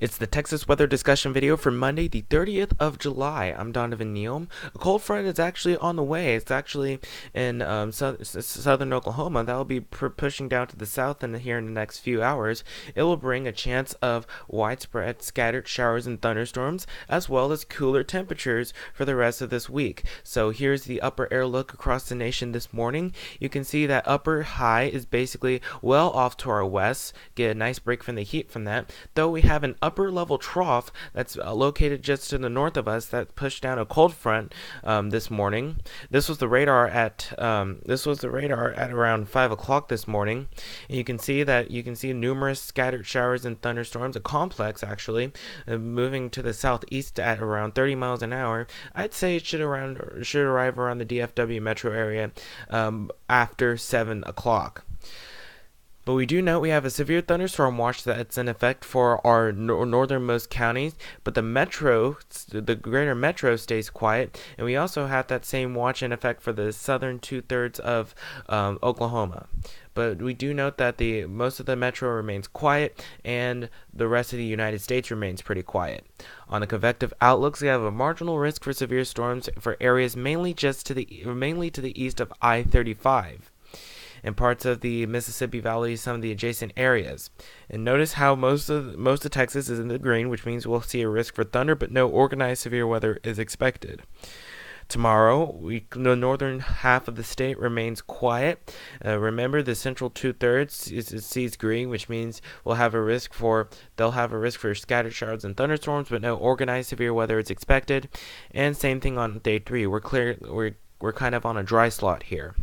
It's the Texas weather discussion video for Monday, the 30th of July. I'm Donovan Neal. A cold front is actually on the way. It's actually in southern Oklahoma. That will be pushing down to the south and here in the next few hours. It will bring a chance of widespread scattered showers and thunderstorms, as well as cooler temperatures for the rest of this week. So here's the upper air look across the nation this morning. You can see that upper high is basically well off to our west. Get a nice break from the heat from that, though we have an upper level trough that's located just to the north of us that pushed down a cold front this morning. This was the radar at around 5 o'clock this morning, and you can see numerous scattered showers and thunderstorms, a complex actually, moving to the southeast at around 30 miles an hour. I'd say it should arrive around the DFW metro area after 7 o'clock. But we do note we have a severe thunderstorm watch that's in effect for our northernmost counties, but the greater metro stays quiet, and we also have that same watch in effect for the southern two-thirds of Oklahoma. But we do note that most of the metro remains quiet, and the rest of the United States remains pretty quiet. On the convective outlooks, we have a marginal risk for severe storms for areas mainly to the east of I-35. And parts of the Mississippi Valley, some of the adjacent areas. And notice how most of Texas is in the green, which means we'll see a risk for thunder, but no organized severe weather is expected. Tomorrow, the northern half of the state remains quiet. Remember, the central two-thirds sees green, which means they'll have a risk for scattered showers and thunderstorms, but no organized severe weather is expected. And same thing on day 3. We're kind of on a dry slot here.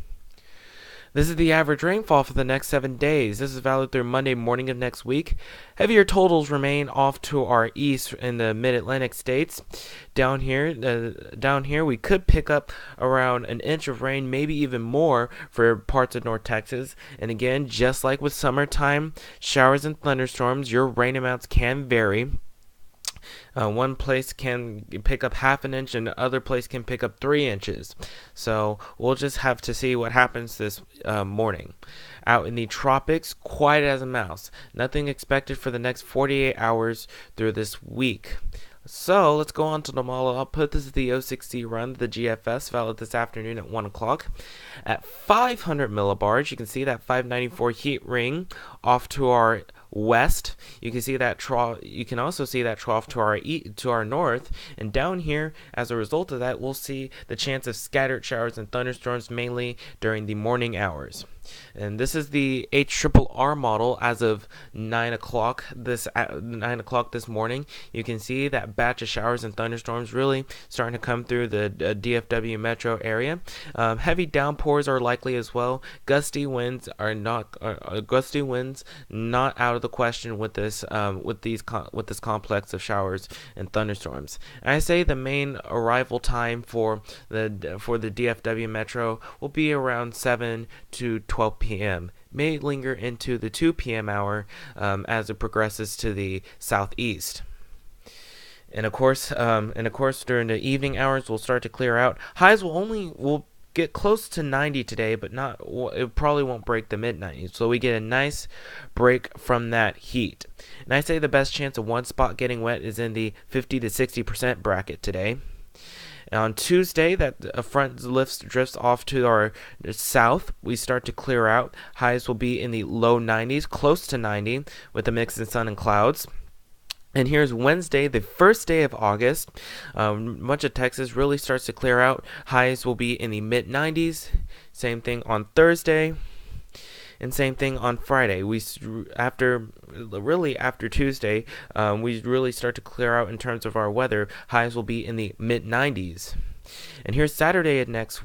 This is the average rainfall for the next 7 days. This is valid through Monday morning of next week. Heavier totals remain off to our east in the mid-Atlantic states. Down here, we could pick up around an inch of rain, maybe even more for parts of North Texas. And again, just like with summertime, showers and thunderstorms, your rain amounts can vary. One place can pick up half an inch and the other place can pick up 3 inches. So we'll just have to see what happens this morning. Out in the tropics, quiet as a mouse. Nothing expected for the next 48 hours through this week. So let's go on to the model output. This is the 06Z run, the GFS, valid this afternoon at 1 o'clock. At 500 millibars, you can see that 594 heat ring off to our west. You can see that trough. You can also see that trough to our north, and down here, as a result of that, we'll see the chance of scattered showers and thunderstorms mainly during the morning hours. And this is the HRRR model as of 9 o'clock this morning. You can see that batch of showers and thunderstorms really starting to come through the DFW metro area. Heavy downpours are likely as well. Gusty winds not out of the question with this complex of showers and thunderstorms. And I say the main arrival time for the DFW metro will be around 7 to 12 p.m. May linger into the 2 p.m. hour as it progresses to the southeast. And of course, during the evening hours, we'll start to clear out. Highs will get close to 90 today, but it probably won't break the mid-90s. So we get a nice break from that heat. And I say the best chance of one spot getting wet is in the 50 to 60% bracket today. And on Tuesday, that a front drifts off to our south. We start to clear out. Highs will be in the low 90s, close to 90, with a mix of sun and clouds. And here's Wednesday, the first day of August. Much of Texas really starts to clear out. Highs will be in the mid-90s. Same thing on Thursday. And same thing on Friday. After Tuesday, we really start to clear out in terms of our weather. Highs will be in the mid-90s. And here's Saturday as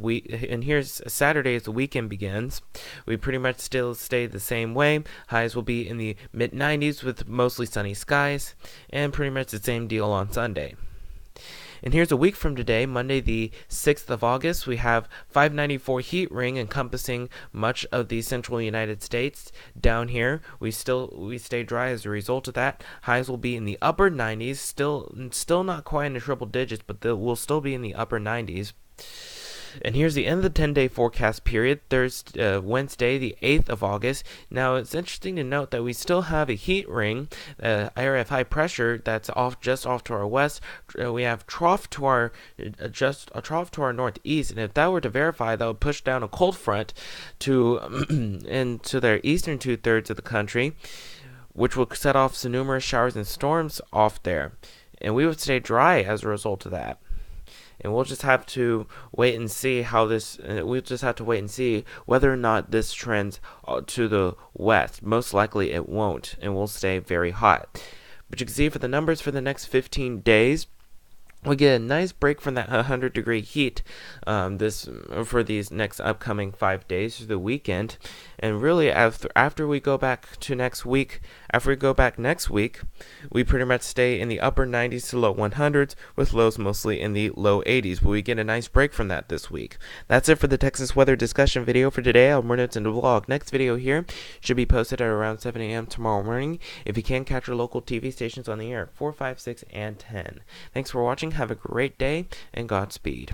the weekend begins. We pretty much still stay the same way. Highs will be in the mid-90s with mostly sunny skies, and pretty much the same deal on Sunday. And here's a week from today, Monday the 6th of August. We have 594 heat ring encompassing much of the central United States. Down here, we stay dry as a result of that. Highs will be in the upper 90s, still not quite in the triple digits, but we'll still be in the upper 90s. And here's the end of the 10-day forecast period, Wednesday, the 8th of August. Now, it's interesting to note that we still have a heat ring, area of high pressure that's just off to our west. We have just a trough to our northeast, and if that were to verify, that would push down a cold front to into their eastern two-thirds of the country, which will set off some numerous showers and storms off there. And we would stay dry as a result of that. And we'll just have to wait and see we'll just have to wait and see whether or not this trends to the west. Most likely it won't, and we'll stay very hot. But you can see for the numbers for the next 15 days, we get a nice break from that 100-degree heat for these next upcoming 5 days through the weekend. And really, after we go back next week, we pretty much stay in the upper 90s to low 100s, with lows mostly in the low 80s. But we get a nice break from that this week. That's it for the Texas weather discussion video for today. I'll more notes in the vlog. Next video here should be posted at around 7 a.m. tomorrow morning. If you can, catch your local TV stations on the air, 4, 5, 6, and 10. Thanks for watching. Have a great day, and Godspeed.